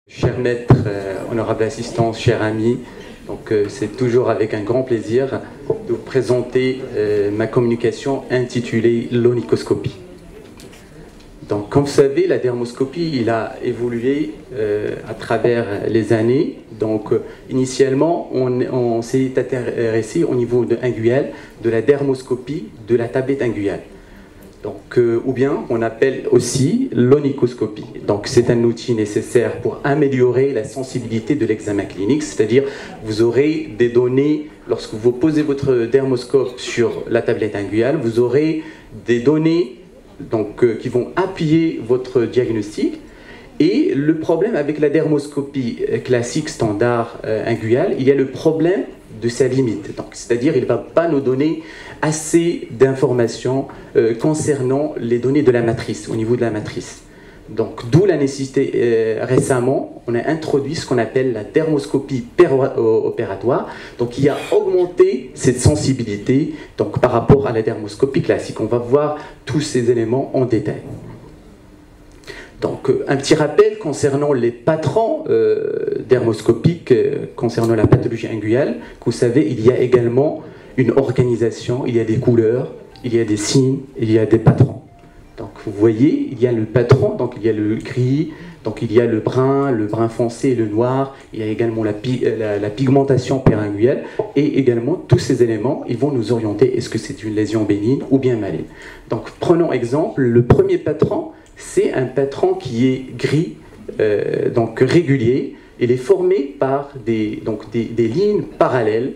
Cher maître, honorable assistance, cher ami, donc c'est toujours avec un grand plaisir de vous présenter ma communication intitulée l'onychoscopie. Donc comme vous savez, la dermoscopie il a évolué à travers les années. Donc initialement on s'est intéressé au niveau de inguinal de la dermoscopie de la tablette inguinale. Donc, ou bien on appelle aussi l'onychoscopie. Donc c'est un outil nécessaire pour améliorer la sensibilité de l'examen clinique, c'est-à-dire vous aurez des données, lorsque vous posez votre dermoscope sur la tablette inguinale, vous aurez des données donc, qui vont appuyer votre diagnostic. Et le problème avec la dermoscopie classique standard inguinale, il y a le problème de sa limite. C'est-à-dire il ne va pas nous donner assez d'informations concernant les données de la matrice, au niveau de la matrice. Donc d'où la nécessité, récemment, on a introduit ce qu'on appelle la dermoscopie opératoire, donc qui a augmenté cette sensibilité donc, par rapport à la dermoscopie classique. On va voir tous ces éléments en détail. Donc, un petit rappel concernant les patrons dermoscopiques, concernant la pathologie inguinale. Vous savez, il y a également une organisation, il y a des couleurs, il y a des signes, il y a des patrons. Donc, vous voyez, il y a le patron, donc il y a le gris, donc il y a le brun foncé et le noir, il y a également la pigmentation péringuinale, et également tous ces éléments, ils vont nous orienter, est-ce que c'est une lésion bénigne ou bien maligne. Donc, prenons exemple, le premier patron, c'est un patron qui est gris, donc régulier. Il est formé par des lignes parallèles,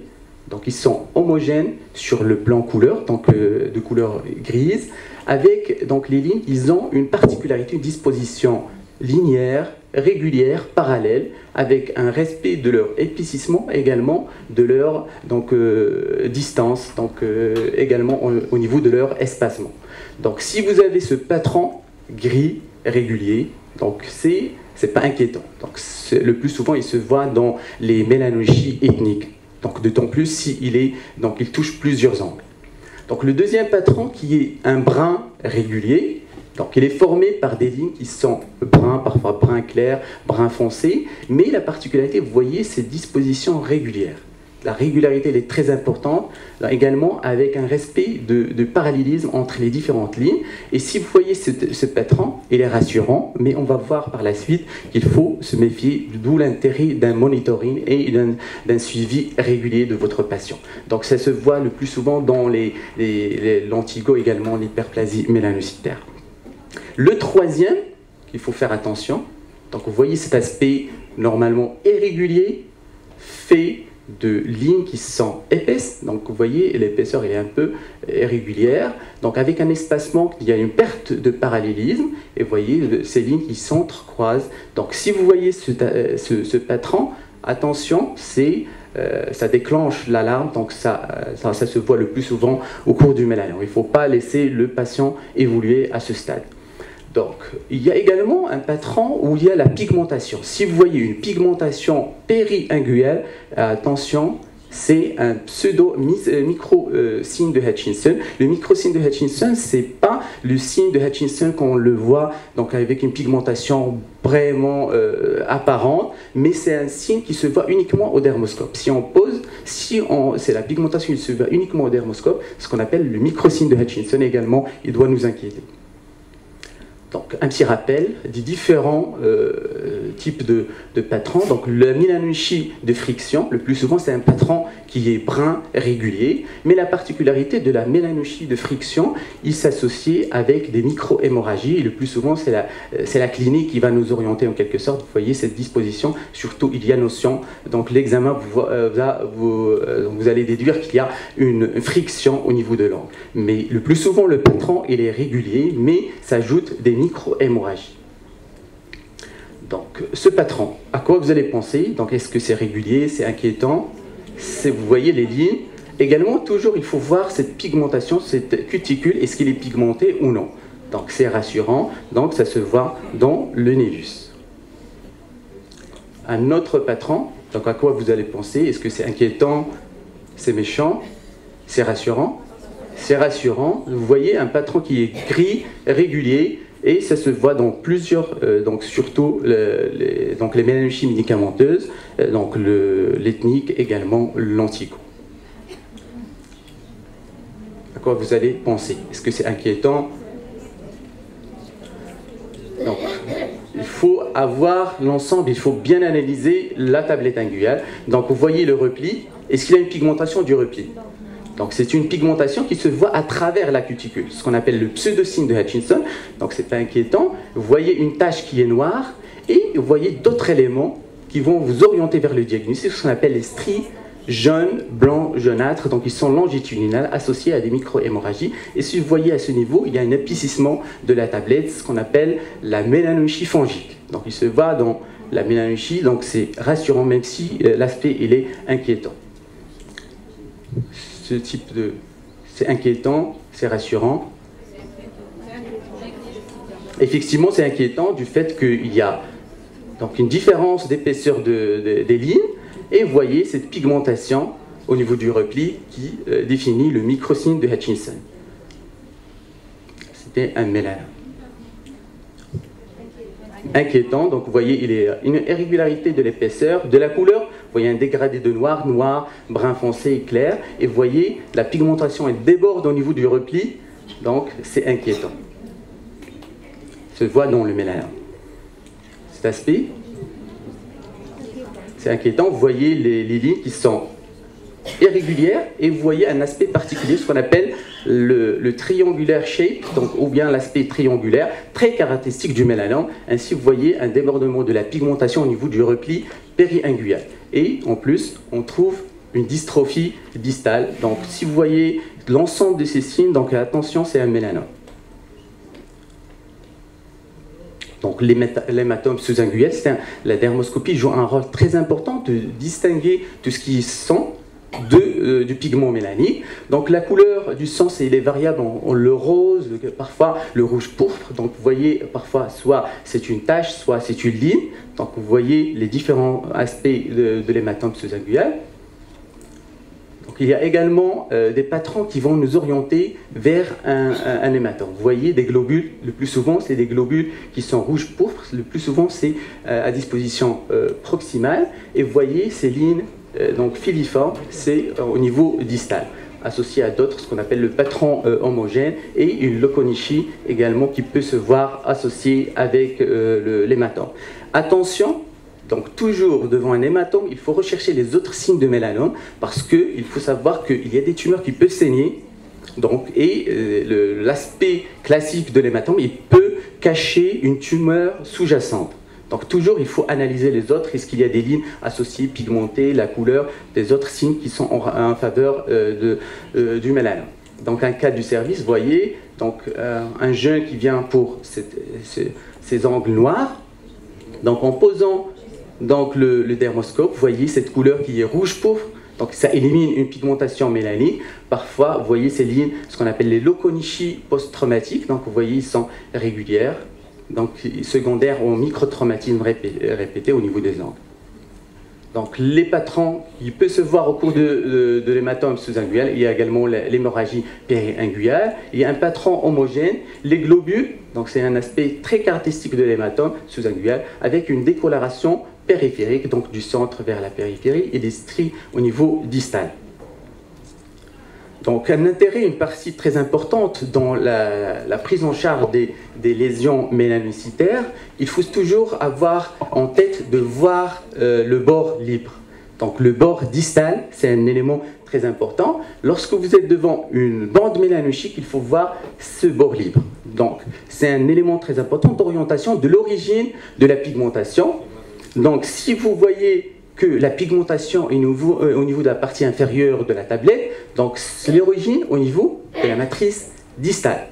donc ils sont homogènes sur le plan couleur, donc de couleur grise, avec donc les lignes, ils ont une particularité, une disposition linéaire, régulière, parallèle, avec un respect de leur épaississement, également de leur distance, donc également au niveau de leur espacement. Donc si vous avez ce patron gris, régulier, donc c'est pas inquiétant. Donc le plus souvent, il se voit dans les mélanolgies ethniques. Donc d'autant plus s'il il touche plusieurs angles. Donc le deuxième patron qui est un brun régulier, donc il est formé par des lignes qui sont bruns, parfois brun clair, brun foncé, mais la particularité, vous voyez, c'est disposition régulière. La régularité elle est très importante, également avec un respect de parallélisme entre les différentes lignes. Et si vous voyez ce patron, il est rassurant, mais on va voir par la suite qu'il faut se méfier, d'où l'intérêt d'un monitoring et d'un suivi régulier de votre patient. Donc ça se voit le plus souvent dans l'antigo, également l'hyperplasie mélanocytaire. Le troisième, qu'il faut faire attention, donc vous voyez cet aspect normalement irrégulier, fait de lignes qui sont épaisses, donc vous voyez l'épaisseur est un peu irrégulière, donc avec un espacement, il y a une perte de parallélisme, et vous voyez ces lignes qui s'entrecroisent. Donc si vous voyez ce patron, attention, ça déclenche l'alarme, donc ça se voit le plus souvent au cours du mélanome. Il ne faut pas laisser le patient évoluer à ce stade. Donc, il y a également un patron où il y a la pigmentation. Si vous voyez une pigmentation péri-inguinale, attention, c'est un pseudo-micro-signe de Hutchinson. Le micro-signe de Hutchinson, ce n'est pas le signe de Hutchinson qu'on le voit donc avec une pigmentation vraiment apparente, mais c'est un signe qui se voit uniquement au dermoscope. C'est la pigmentation qui se voit uniquement au dermoscope, ce qu'on appelle le micro-signe de Hutchinson également, il doit nous inquiéter. Donc, un petit rappel des différents types de patrons. Donc, la mélanolgie de friction, le plus souvent, c'est un patron qui est brun régulier. Mais la particularité de la mélanolgie de friction, il s'associe avec des micro-hémorragies. Et le plus souvent, c'est la clinique qui va nous orienter en quelque sorte. Vous voyez cette disposition. Surtout, il y a notion. Donc, l'examen, vous allez déduire qu'il y a une friction au niveau de l'angle. Mais le plus souvent, le patron, il est régulier, mais s'ajoute des micro-hémorragies. Donc, ce patron, à quoi vous allez penser? Donc, est-ce que c'est régulier, c'est inquiétant? Vous voyez les lignes. Également, toujours, il faut voir cette pigmentation, cette cuticule, est-ce qu'il est pigmenté ou non? Donc, c'est rassurant. Donc, ça se voit dans le névus. Un autre patron, donc à quoi vous allez penser? Est-ce que c'est inquiétant? C'est méchant? C'est rassurant? C'est rassurant. Vous voyez un patron qui est gris, régulier, Et ça se voit dans plusieurs, donc surtout les mélanopsies médicamenteuses, donc l'ethnique également l'antico. À quoi vous allez penser? Est-ce que c'est inquiétant? Donc, il faut avoir l'ensemble, il faut bien analyser la tablette inguinale. Donc vous voyez le repli. Est-ce qu'il y a une pigmentation du repli? Donc c'est une pigmentation qui se voit à travers la cuticule, ce qu'on appelle le pseudosigne de Hutchinson. Donc c'est pas inquiétant. Vous voyez une tache qui est noire et vous voyez d'autres éléments qui vont vous orienter vers le diagnostic, ce qu'on appelle les stries jaunes, blancs, jaunâtres. Donc ils sont longitudinales associés à des micro-hémorragies. Et si vous voyez à ce niveau, il y a un épaississement de la tablette, ce qu'on appelle la mélanopsie fongique. Donc il se voit dans la mélanopsie, donc c'est rassurant même si l'aspect il est inquiétant. Ce type de... c'est inquiétant, c'est rassurant. Effectivement, c'est inquiétant du fait qu'il y a donc une différence d'épaisseur des lignes, et vous voyez cette pigmentation au niveau du repli qui définit le microsigne de Hutchinson. C'était un mélanome. Inquiétant, donc vous voyez, il y a une irrégularité de l'épaisseur, de la couleur, vous voyez un dégradé de noir, noir, brun foncé et clair, et vous voyez la pigmentation elle déborde au niveau du repli, donc c'est inquiétant. Se voit dans le mélanome. Cet aspect, c'est inquiétant, vous voyez les lignes qui sont irrégulières et vous voyez un aspect particulier, ce qu'on appelle le triangulaire shape, donc, ou bien l'aspect triangulaire, très caractéristique du mélanome. Ainsi, vous voyez un débordement de la pigmentation au niveau du repli péri-inguinal. Et en plus, on trouve une dystrophie distale. Donc, si vous voyez l'ensemble de ces signes, donc attention, c'est un mélanome. Donc l'hématome sous-inguinal, la dermoscopie joue un rôle très important de distinguer tout ce qui sent du pigment mélanique. Donc la couleur du sang, elle est variable en le rose, parfois le rouge pourpre. Donc vous voyez parfois soit c'est une tache, soit c'est une ligne. Donc vous voyez les différents aspects de l'hématome sous-inguinal. Donc il y a également des patrons qui vont nous orienter vers un hématome. Vous voyez des globules, le plus souvent c'est des globules qui sont rouge pourpre, le plus souvent c'est à disposition proximale, et vous voyez ces lignes donc filiformes, c'est au niveau distal, associé à d'autres, ce qu'on appelle le patron homogène, et une leuconychie également qui peut se voir associée avec l'hématome. Attention, donc toujours devant un hématome, il faut rechercher les autres signes de mélanome parce qu'il faut savoir qu'il y a des tumeurs qui peuvent saigner. Donc, et l'aspect classique de l'hématome, il peut cacher une tumeur sous-jacente. Donc toujours, il faut analyser les autres. Est-ce qu'il y a des lignes associées, pigmentées, la couleur, des autres signes qui sont en faveur du mélanome. Donc un cas du service, vous voyez, donc, un jeune qui vient pour ces angles noirs. Donc en posant donc, le dermoscope, vous voyez cette couleur qui est rouge pourpre. Donc ça élimine une pigmentation mélanique. Parfois, vous voyez ces lignes, ce qu'on appelle les leuconychies post-traumatiques. Donc vous voyez, ils sont régulières. Donc secondaires au microtraumatisme répété au niveau des angles. Donc les patrons, il peut se voir au cours de l'hématome sous-inguinal. Il y a également l'hémorragie péri-inguinale. Il y a un patron homogène, les globules. Donc c'est un aspect très caractéristique de l'hématome sous-inguinal avec une décoloration périphérique, donc du centre vers la périphérie, et des stries au niveau distal. Donc un intérêt, une partie très importante dans la prise en charge des lésions mélanocytaires, il faut toujours avoir en tête de voir le bord libre. Donc le bord distal, c'est un élément très important. Lorsque vous êtes devant une bande mélanochique, il faut voir ce bord libre. Donc c'est un élément très important d'orientation de l'origine de la pigmentation. Donc si vous voyez que la pigmentation est au niveau de la partie inférieure de la tablette, donc c'est l'origine au niveau de la matrice distale.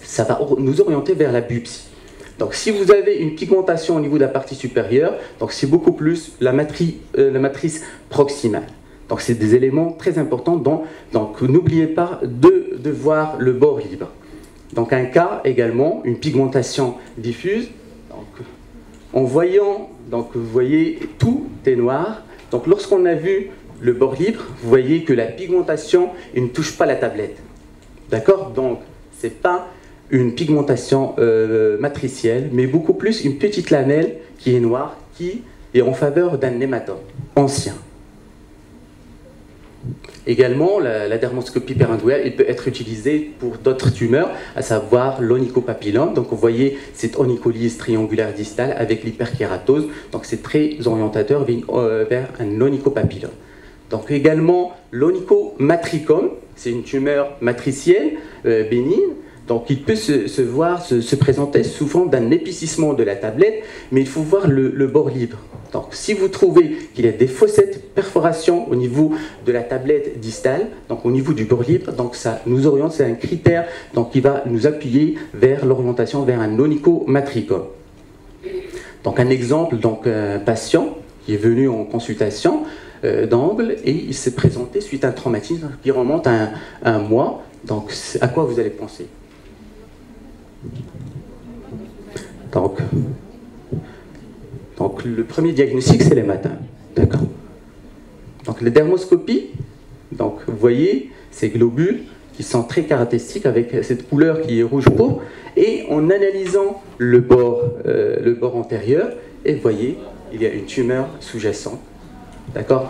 Ça va nous orienter vers la biopsie. Donc si vous avez une pigmentation au niveau de la partie supérieure, donc c'est beaucoup plus la matrice proximale. Donc c'est des éléments très importants, donc n'oubliez pas de voir le bord libre. Donc un cas également, une pigmentation diffuse. Donc, en voyant, donc vous voyez, tout est noir. Donc lorsqu'on a vu le bord libre, vous voyez que la pigmentation ne touche pas la tablette. D'accord? Donc c'est pas une pigmentation matricielle, mais beaucoup plus une petite lamelle qui est noire, qui est en faveur d'un hématome ancien. Également, la dermoscopie peringuinale, il peut être utilisée pour d'autres tumeurs, à savoir l'onychopapillome. Donc vous voyez cette onycholyse triangulaire distale avec l'hyperkératose. Donc c'est très orientateur vers un onychopapillome. Donc également l'onychomatricome, c'est une tumeur matricielle bénigne. Donc il peut se présenter sous forme d'un épicissement de la tablette, mais il faut voir le bord libre. Donc si vous trouvez qu'il y a des fossettes, perforations au niveau de la tablette distale, donc au niveau du bord libre, donc ça nous oriente, c'est un critère donc, qui va nous appuyer vers l'orientation vers un onychomatricome. Donc un exemple, donc un patient qui est venu en consultation d'angle et il s'est présenté suite à un traumatisme qui remonte à un mois. Donc à quoi vous allez penser? Donc le premier diagnostic, c'est les matins. D'accord. Donc la dermoscopie, donc vous voyez ces globules qui sont très caractéristiques avec cette couleur qui est rouge pourpre, et en analysant le bord antérieur, et vous voyez, il y a une tumeur sous-jacente. D'accord.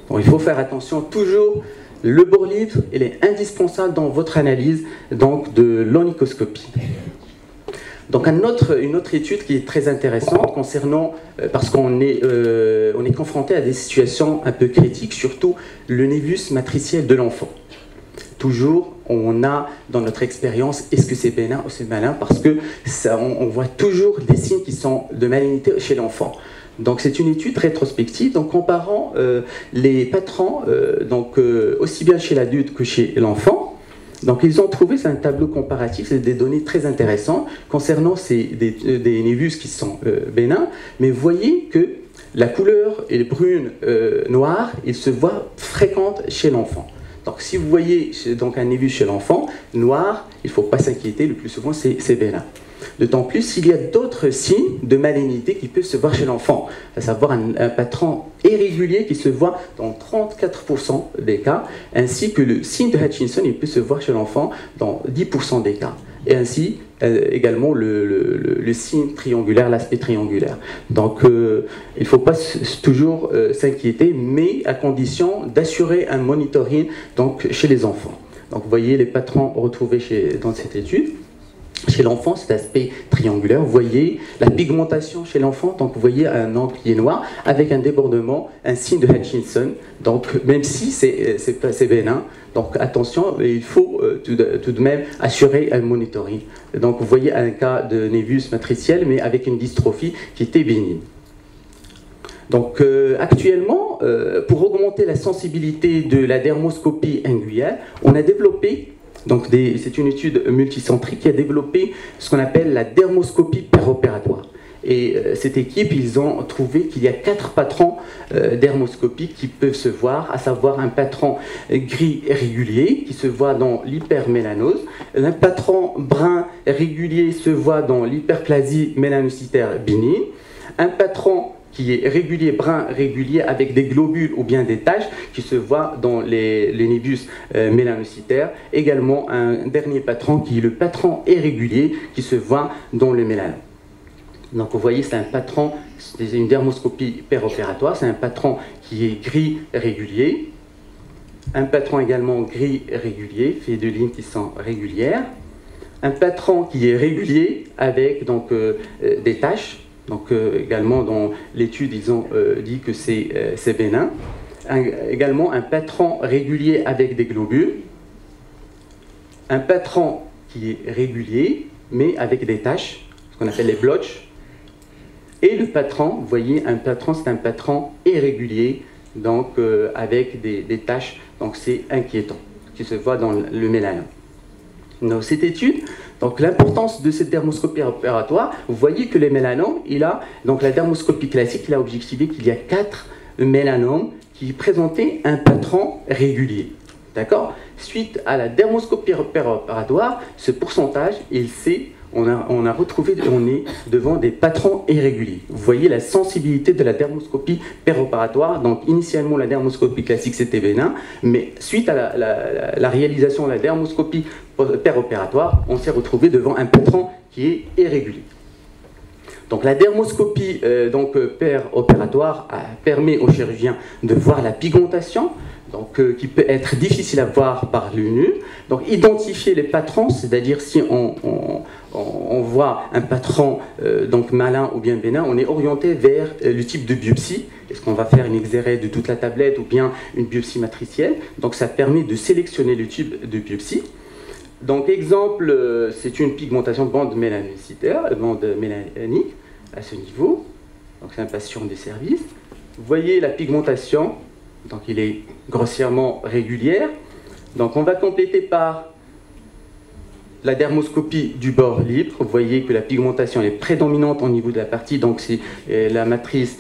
Donc il faut faire attention toujours. Le bord libre, il est indispensable dans votre analyse donc, de l'onychoscopie. Donc une autre étude qui est très intéressante concernant, parce qu'on est confronté à des situations un peu critiques, surtout le névus matriciel de l'enfant. Toujours, on a dans notre expérience, est-ce que c'est bénin ou c'est malin, parce que on voit toujours des signes qui sont de malignité chez l'enfant. Donc c'est une étude rétrospective, donc comparant les patrons, aussi bien chez l'adulte que chez l'enfant. Donc ils ont trouvé, c'est un tableau comparatif, c'est des données très intéressantes concernant des névus qui sont bénins, mais vous voyez que la couleur est brune, noire, il se voit fréquente chez l'enfant. Donc si vous voyez donc un névus chez l'enfant, noir, il ne faut pas s'inquiéter, le plus souvent c'est bénin. D'autant plus s'il y a d'autres signes de malignité qui peuvent se voir chez l'enfant, à savoir un patron irrégulier qui se voit dans 34% des cas, ainsi que le signe de Hutchinson, il peut se voir chez l'enfant dans 10% des cas, et ainsi également le signe triangulaire, l'aspect triangulaire. Donc il ne faut pas toujours s'inquiéter, mais à condition d'assurer un monitoring donc, chez les enfants. Donc vous voyez les patrons retrouvés dans cette étude. Chez l'enfant, cet aspect triangulaire, vous voyez la pigmentation chez l'enfant, donc vous voyez un angle qui est noir avec un débordement, un signe de Hutchinson, donc même si c'est bénin, donc attention, il faut tout de même assurer un monitoring. Donc vous voyez un cas de névus matriciel, mais avec une dystrophie qui était bénigne. Donc actuellement, pour augmenter la sensibilité de la dermoscopie inguinale, on a développé, donc c'est une étude multicentrique qui a développé ce qu'on appelle la dermoscopie péropératoire. Et cette équipe, ils ont trouvé qu'il y a 4 patrons dermoscopiques qui peuvent se voir, à savoir un patron gris régulier qui se voit dans l'hypermélanose, un patron brun régulier se voit dans l'hyperplasie mélanocytaire bénigne, un patron qui est régulier, brun régulier, avec des globules ou bien des taches qui se voient dans les névus mélanocytaires. Également un dernier patron qui est le patron irrégulier qui se voit dans le mélanome. Donc vous voyez, c'est un patron, c'est une dermoscopie péropératoire, c'est un patron qui est gris régulier. Un patron également gris régulier, fait de lignes qui sont régulières. Un patron qui est régulier avec donc, des taches. Donc également dans l'étude, ils ont dit que c'est bénin. Également un patron régulier avec des globules. Un patron qui est régulier, mais avec des taches, ce qu'on appelle les blotches. Et le patron, vous voyez, un patron, c'est un patron irrégulier, donc avec des taches, donc c'est inquiétant, qui se voit dans le mélanome. Dans cette étude, donc l'importance de cette dermoscopie opératoire, vous voyez que les mélanomes, donc la dermoscopie classique, il a objectivé qu'il y a 4 mélanomes qui présentaient un patron régulier. D'accord? Suite à la dermoscopie opératoire, ce pourcentage, il s'est on est devant des patrons irréguliers. Vous voyez la sensibilité de la dermoscopie péropératoire. Donc initialement la dermoscopie classique c'était bénin, mais suite à la réalisation de la dermoscopie péropératoire, on s'est retrouvé devant un patron qui est irrégulier. Donc la dermoscopie péropératoire permet au chirurgien de voir la pigmentation, donc, qui peut être difficile à voir par l'œil nu. Donc identifier les patrons, c'est-à-dire si on voit un patron donc malin ou bien bénin, on est orienté vers le type de biopsie. Est-ce qu'on va faire une exérèse de toute la tablette ou bien une biopsie matricielle? Donc ça permet de sélectionner le type de biopsie. Donc exemple, c'est une pigmentation de bande mélanocytaire, bande mélanique à ce niveau. Donc c'est un patient des services. Vous voyez la pigmentation, donc il est grossièrement régulière. Donc on va compléter par la dermoscopie du bord libre. Vous voyez que la pigmentation est prédominante au niveau de la partie, donc c'est la matrice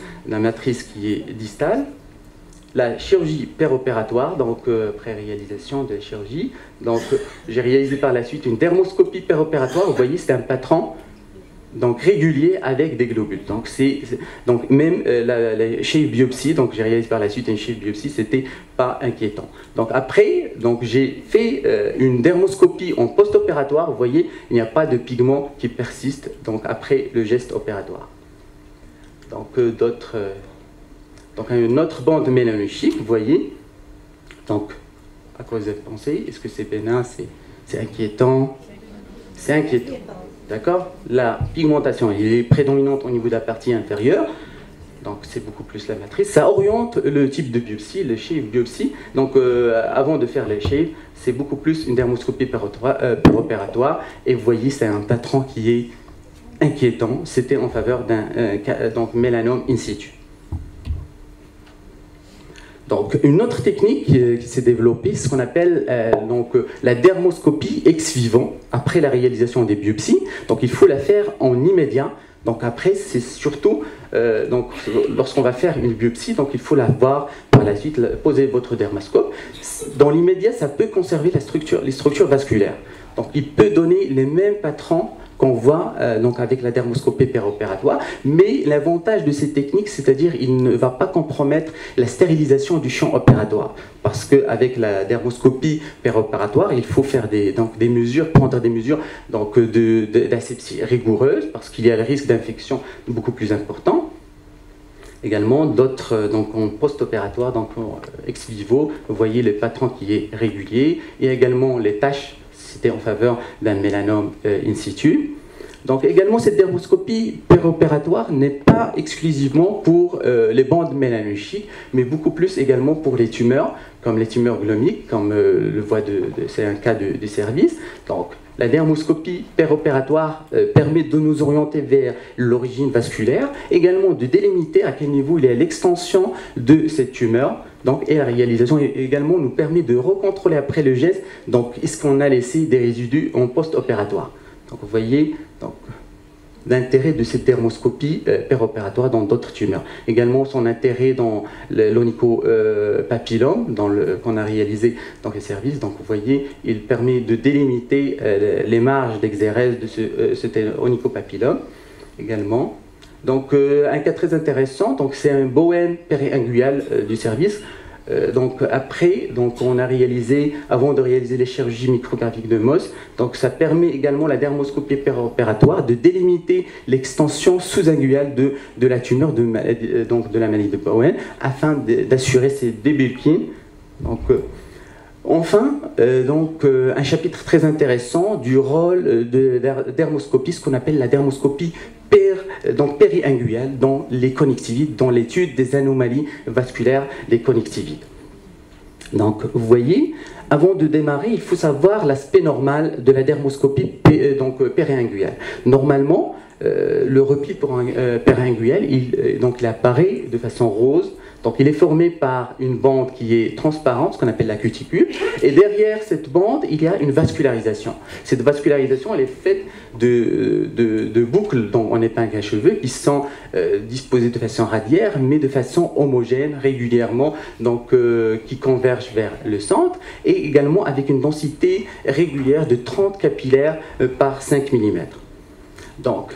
qui est distale. La chirurgie péropératoire, donc après réalisation de la chirurgie. Donc j'ai réalisé par la suite une dermoscopie péropératoire. Vous voyez, c'est un patron donc régulier avec des globules. Donc même la shape biopsie, donc j'ai réalisé par la suite une shape biopsie, c'était pas inquiétant. Donc après, donc j'ai fait une dermoscopie en post-opératoire. Vous voyez, il n'y a pas de pigment qui persiste donc après le geste opératoire. Donc donc une autre bande mélanochique, vous voyez. Donc à quoi vous avez pensé? Est-ce que c'est bénin? C'est inquiétant? C'est inquiétant. D'accord? La pigmentation elle est prédominante au niveau de la partie inférieure, donc c'est beaucoup plus la matrice. Ça oriente le type de biopsie, le shape biopsie. Donc avant de faire les shapes, c'est beaucoup plus une dermoscopie péropératoire. Et vous voyez, c'est un patron qui est inquiétant. C'était en faveur d'un mélanome in situ. Donc, une autre technique qui s'est développée, c'est ce qu'on appelle la dermoscopie ex vivo, après la réalisation des biopsies. Donc, il faut la faire en immédiat. Donc, après, c'est surtout, lorsqu'on va faire une biopsie, donc il faut la voir par la suite, poser votre dermoscope. Dans l'immédiat, ça peut conserver les structures vasculaires. Donc, il peut donner les mêmes patrons qu'on voit donc avec la dermoscopie péropératoire, mais l'avantage de ces techniques, c'est-à-dire il ne va pas compromettre la stérilisation du champ opératoire, parce qu'avec la dermoscopie péropératoire, il faut faire des mesures, prendre des mesures d'asepsie rigoureuse, parce qu'il y a le risque d'infection beaucoup plus important. Également, d'autres, donc en post-opératoire, donc ex vivo, vous voyez le patron qui est régulier, et également les taches, c'était en faveur d'un mélanome in situ. Donc également, cette dermoscopie péropératoire n'est pas exclusivement pour les bandes mélanochiques, mais beaucoup plus également pour les tumeurs, comme les tumeurs glomiques, comme le voit c'est un cas de service. Donc la dermoscopie péropératoire permet de nous orienter vers l'origine vasculaire, également de délimiter à quel niveau il y a l'extension de cette tumeur. Donc, et la réalisation également nous permet de recontrôler après le geste, donc est-ce qu'on a laissé des résidus en post-opératoire. Donc vous voyez l'intérêt de cette dermoscopie péropératoire dans d'autres tumeurs. Également son intérêt dans l'onicopapillome qu'on a réalisé dans les services. Donc vous voyez, il permet de délimiter les marges d'exérèse de cet onicopapillome également. Donc un cas très intéressant, c'est un Bowen périingual du service. Après, on a réalisé, avant de réaliser les chirurgies micrographiques de Mohs, donc ça permet également la dermoscopie péropératoire de délimiter l'extension sous-inguale de la tumeur de la maladie de Bowen, afin d'assurer ces débulkines. Enfin, un chapitre très intéressant du rôle de la dermoscopie, ce qu'on appelle la dermoscopie périinguale dans les connectivites, dans l'étude des anomalies vasculaires des connectivites. Donc, vous voyez, avant de démarrer, il faut savoir l'aspect normal de la dermoscopie périinguale. Normalement, le repli périingual, il apparaît de façon rose. Donc il est formé par une bande qui est transparente, ce qu'on appelle la cuticule, et derrière cette bande, il y a une vascularisation. Cette vascularisation, elle est faite de boucles en épingle à cheveux qui sont disposées de façon radiaire, mais de façon homogène, régulièrement, qui convergent vers le centre, et également avec une densité régulière de 30 capillaires par 5 mm. Donc,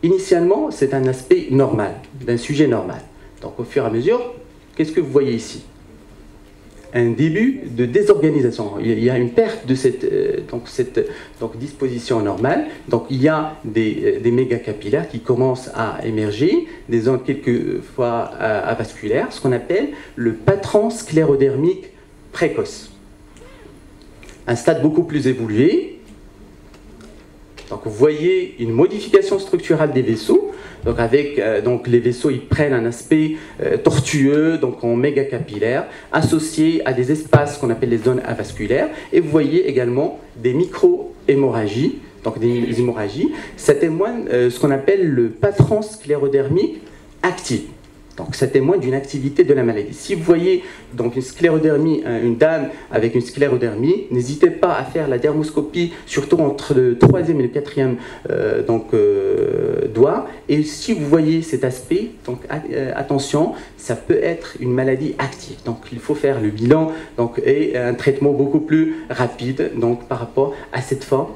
initialement, c'est un aspect normal, d'un sujet normal. Donc, au fur et à mesure, qu'est-ce que vous voyez ici? Un début de désorganisation. Il y a une perte de cette disposition normale. Donc, il y a des mégacapillaires qui commencent à émerger, des zones quelquefois avasculaires, ce qu'on appelle le patron sclérodermique précoce. Un stade beaucoup plus évolué. Donc vous voyez une modification structurale des vaisseaux. Donc avec les vaisseaux, ils prennent un aspect tortueux, donc en mégacapillaire, associé à des espaces qu'on appelle les zones avasculaires. Et vous voyez également des micro-hémorragies, donc des hémorragies. Ça témoigne ce qu'on appelle le patron sclérodermique actif. Donc ça témoigne d'une activité de la maladie. Si vous voyez donc une sclérodermie, une dame avec une sclérodermie, n'hésitez pas à faire la dermoscopie, surtout entre le 3e et le 4e doigt. Et si vous voyez cet aspect, donc attention, ça peut être une maladie active. Donc il faut faire le bilan et un traitement beaucoup plus rapide par rapport à cette forme.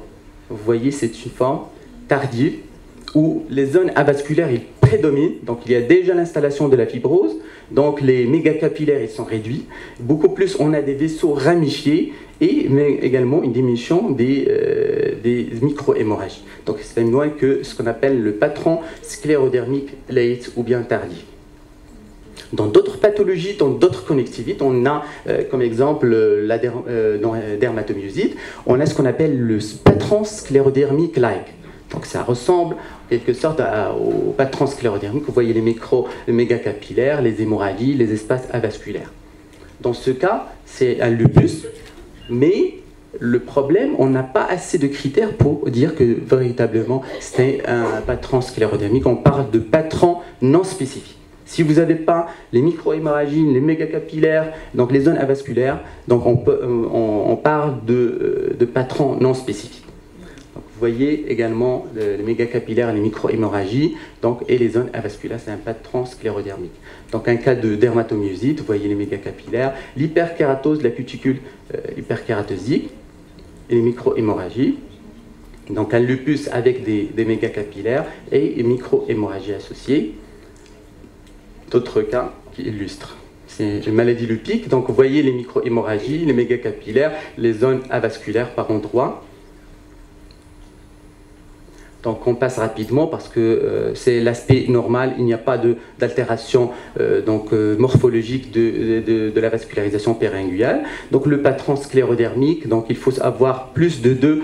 Vous voyez, c'est une forme tardive où les zones avasculaires ils prédominent, donc il y a déjà l'installation de la fibrose, donc les mégacapillaires ils sont réduits, beaucoup plus on a des vaisseaux ramifiés mais également une diminution des micro-hémorragies. Donc c'est moins que ce qu'on appelle le patron sclérodermique late ou bien tardif. Dans d'autres pathologies, dans d'autres connectivites, on a comme exemple dans la dermatomyosite, on a ce qu'on appelle le patron sclérodermique like. Donc ça ressemble en quelque sorte au patron sclérodermique. Vous voyez les mégacapillaires, les hémorragies, les espaces avasculaires. Dans ce cas, c'est un lupus, mais le problème, on n'a pas assez de critères pour dire que véritablement c'est un patron sclérodermique. On parle de patron non spécifique. Si vous n'avez pas les micro-hémorragies, les mégacapillaires, donc les zones avasculaires, donc on parle de patron non spécifique. Vous voyez également les mégacapillaires et les micro-hémorragies et les zones avasculaires, c'est un patron sclérodermique. Donc un cas de dermatomyosite, vous voyez les mégacapillaires, l'hyperkératose de la cuticule hyperkératosique et les micro-hémorragies. Donc un lupus avec des mégacapillaires et micro-hémorragies associées. D'autres cas qui illustrent. C'est une maladie lupique, donc vous voyez les micro-hémorragies, les mégacapillaires, les zones avasculaires par endroits. Donc on passe rapidement parce que c'est l'aspect normal, il n'y a pas d'altération morphologique de la vascularisation péringuale. Donc le patron sclérodermique, donc il faut avoir plus de 2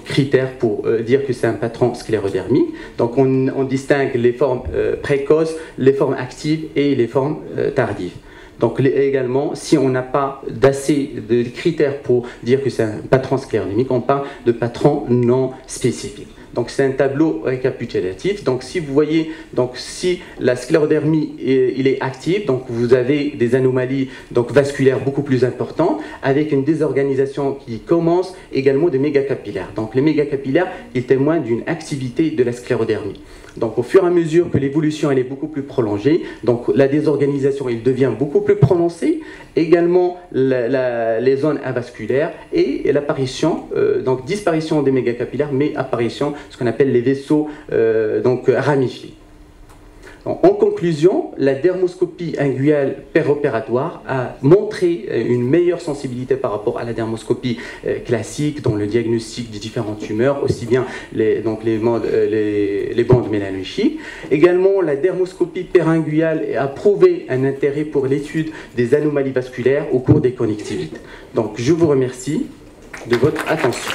critères pour dire que c'est un patron sclérodermique. Donc on distingue les formes précoces, les formes actives et les formes tardives. Donc également, si on n'a pas d'assez de critères pour dire que c'est un patron sclérodermique, on parle de patron non spécifique. Donc c'est un tableau récapitulatif. Donc si vous voyez, si la sclérodermie il est active, donc vous avez des anomalies vasculaires beaucoup plus importantes, avec une désorganisation qui commence également des mégacapillaires. Donc les mégacapillaires, ils témoignent d'une activité de la sclérodermie. Donc au fur et à mesure que l'évolution elle est beaucoup plus prolongée, donc la désorganisation il devient beaucoup plus prononcée, également les zones avasculaires et l'apparition, disparition des mégacapillaires, mais apparition ce qu'on appelle les vaisseaux ramifiés. Donc, en conclusion, la dermoscopie inguinale péropératoire a montré une meilleure sensibilité par rapport à la dermoscopie classique dans le diagnostic des différentes tumeurs, aussi bien les bandes mélanoïchiques. Également, la dermoscopie péringuale a prouvé un intérêt pour l'étude des anomalies vasculaires au cours des connectivites. Donc, je vous remercie de votre attention.